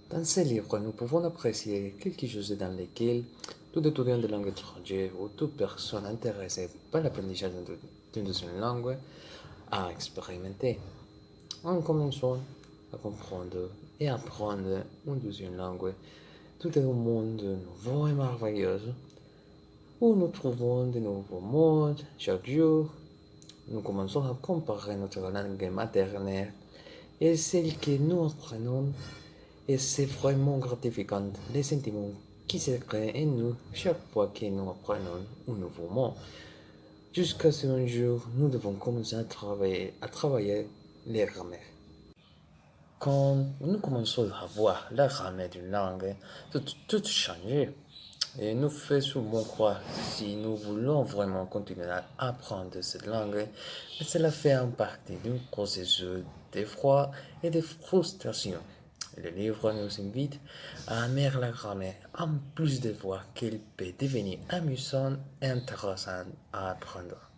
Dans ces livres, nous pouvons apprécier quelque chose dans lequel tout étudiant de langue étrangère ou toute personne intéressée par l'apprentissage d'une deuxième langue a expérimenté. En commençant à comprendre et apprendre une deuxième langue, tout est un monde nouveau et merveilleux où nous trouvons de nouveaux mots chaque jour. Nous commençons à comparer notre langue maternelle et celle que nous apprenons. Et c'est vraiment gratifiant, les sentiments qui se créent en nous chaque fois que nous apprenons un nouveau mot. Jusqu'à ce qu'un jour, nous devons commencer à travailler les grammaires. Quand nous commençons à voir la grammaire d'une langue, tout change. Et nous fait souvent croire si nous voulons vraiment continuer à apprendre cette langue, mais cela fait en partie d'un processus d'effroi et de frustration. Le livre nous invite à aimer la grammaire en plus de voir qu'elle peut devenir amusante et intéressante à apprendre.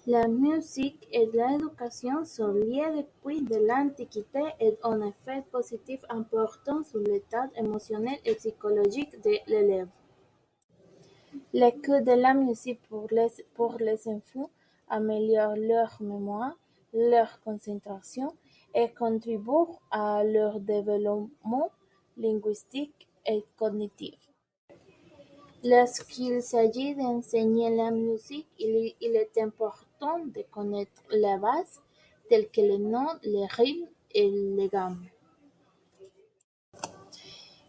La musique et l'éducation sont liées depuis de l'Antiquité et ont un effet positif important sur l'état émotionnel et psychologique de l'élève. L'écoute de la musique pour les enfants améliore leur mémoire, leur concentration et contribue à leur développement linguistique et cognitif. Lorsqu'il s'agit d'enseigner la musique, il est important de connaître les bases, telles que les notes, les rythmes et les gammes.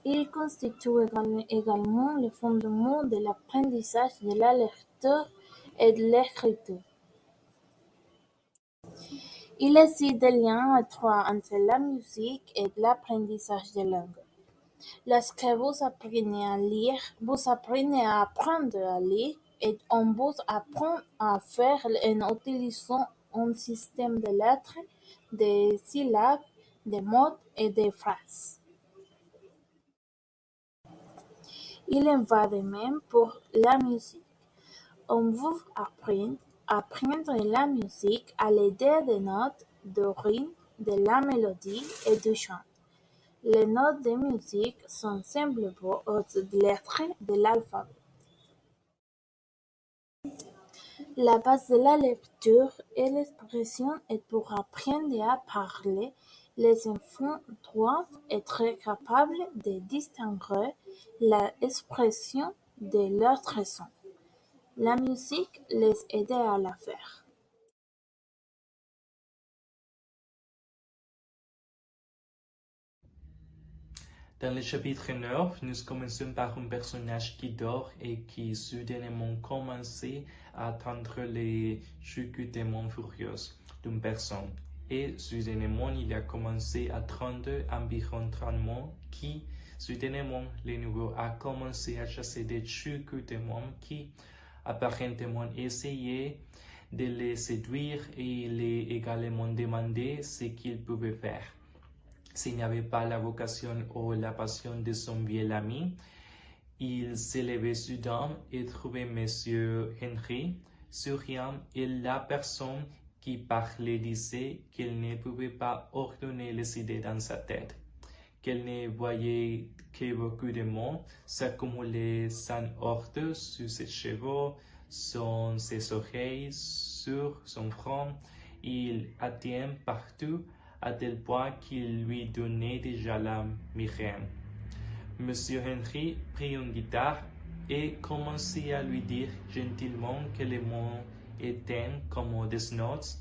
Il constitue également le fondement de l'apprentissage de la lecture et de l'écriture. Il existe des liens étroits entre la musique et l'apprentissage de langue. Lorsque vous apprenez à lire, vous apprenez à apprendre à lire et on vous apprend à faire en utilisant un système de lettres, de syllabes, de mots et de phrases. Il en va de même pour la musique. On vous apprend à apprendre la musique à l'aide des notes, du rythme, de la mélodie et du chant. Les notes de musique sont simplement autres lettres de l'alphabet. La base de la lecture et l'expression est pour apprendre à parler. Les enfants doivent être capables de distinguer l'expression de l'autre son. La musique les aide à la faire. Dans le chapitre 9, nous commençons par un personnage qui dort et qui soudainement commence à attendre les chuchotements furieux d'une personne. Et soudainement, il a commencé à attendre environ 30 mots qui, soudainement, le nouveau a commencé à chasser des chuchotements qui, apparemment, essayaient de les séduire et il est également demandé ce qu'il pouvait faire. S'il n'y avait pas la vocation ou la passion de son vieil ami, il s'est levé soudain et trouvait Monsieur Henry, souriant, et la personne qui parlait disait qu'elle ne pouvait pas ordonner les idées dans sa tête, qu'elle ne voyait que beaucoup de mots s'accumuler sans ordre sur ses cheveux, sur ses oreilles, sur son front. Il atteint partout à tel point qu'il lui donnait déjà la migraine. Monsieur Henry prit une guitare et commença à lui dire gentiment que les mots étaient comme des notes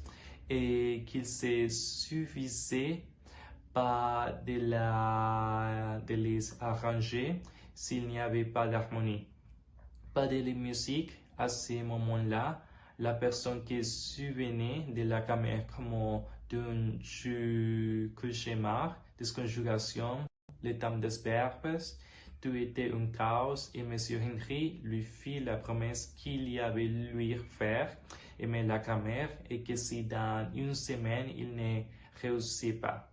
et qu'il se suffisait pas de les arranger s'il n'y avait pas d'harmonie. Pas de la musique à ce moment-là. La personne qui souvenait de la caméra comme d'un cauchemar, disconjugation, les termes des verbes, tout était un chaos et M. Henry lui fit la promesse qu'il y avait lui faire aimer la caméra et que si dans une semaine il ne réussissait pas,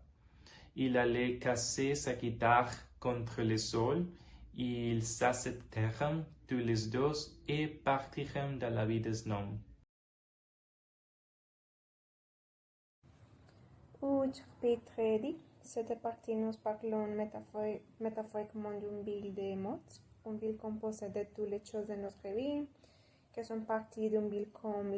il allait casser sa guitare contre le sol. Ils s'acceptèrent tous les deux et partirent dans la vie des noms. au chapitre 10, cette partie nous parlons métaphoriquement d'une ville de mots, une ville composée de toutes les choses de notre vie, qui sont parties d'une ville comme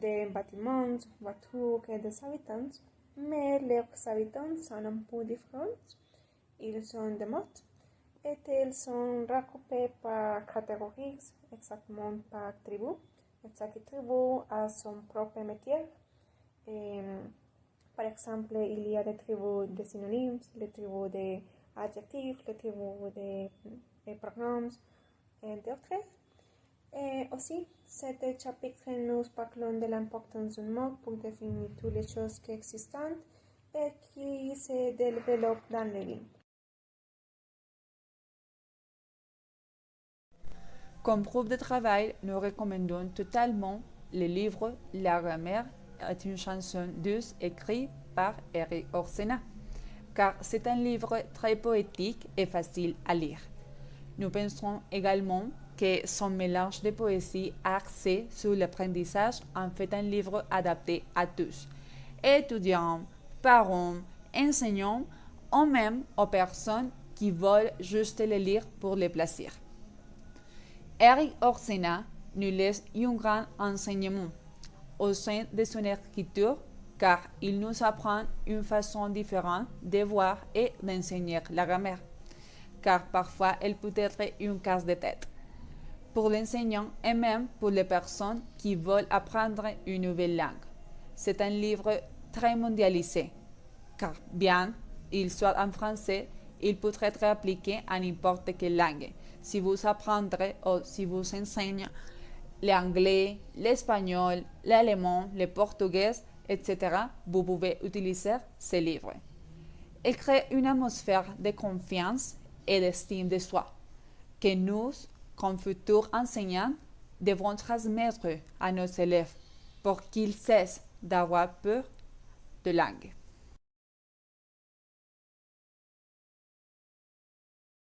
des bâtiments, voitures et des habitants, mais leurs habitants sont un peu différents. Ils sont des mots et ils sont regroupés par catégories, exactement par tribu. Et chaque tribu a son propre métier. Par exemple, il y a des tribus de synonymes, les tribus d'adjectifs, les tribus de pronoms, et d'autres. Et aussi, cet chapitre nous parlons de l'importance d'un mot pour définir toutes les choses qui existent et qui se développent dans les villes. Comme groupe de travail, nous recommandons totalement le livre La grammaire est une chanson douce écrit par Erik Orsena, car c'est un livre très poétique et facile à lire. Nous pensons également que son mélange de poésie axé sur l'apprentissage en fait un livre adapté à tous, étudiants, parents, enseignants ou même aux personnes qui veulent juste le lire pour le plaisir. Erik Orsena nous laisse un grand enseignement au sein de son écriture car il nous apprend une façon différente de voir et d'enseigner la grammaire, car parfois elle peut être une casse de tête pour l'enseignant et même pour les personnes qui veulent apprendre une nouvelle langue. C'est un livre très mondialisé, car bien il soit en français, il peut être appliqué à n'importe quelle langue. Si vous apprendrez ou si vous enseignez l'anglais, l'espagnol, l'allemand, le portugais, etc., vous pouvez utiliser ce livre. Il crée une atmosphère de confiance et d'estime de soi que nous, comme futurs enseignants, devons transmettre à nos élèves pour qu'ils cessent d'avoir peur de langue.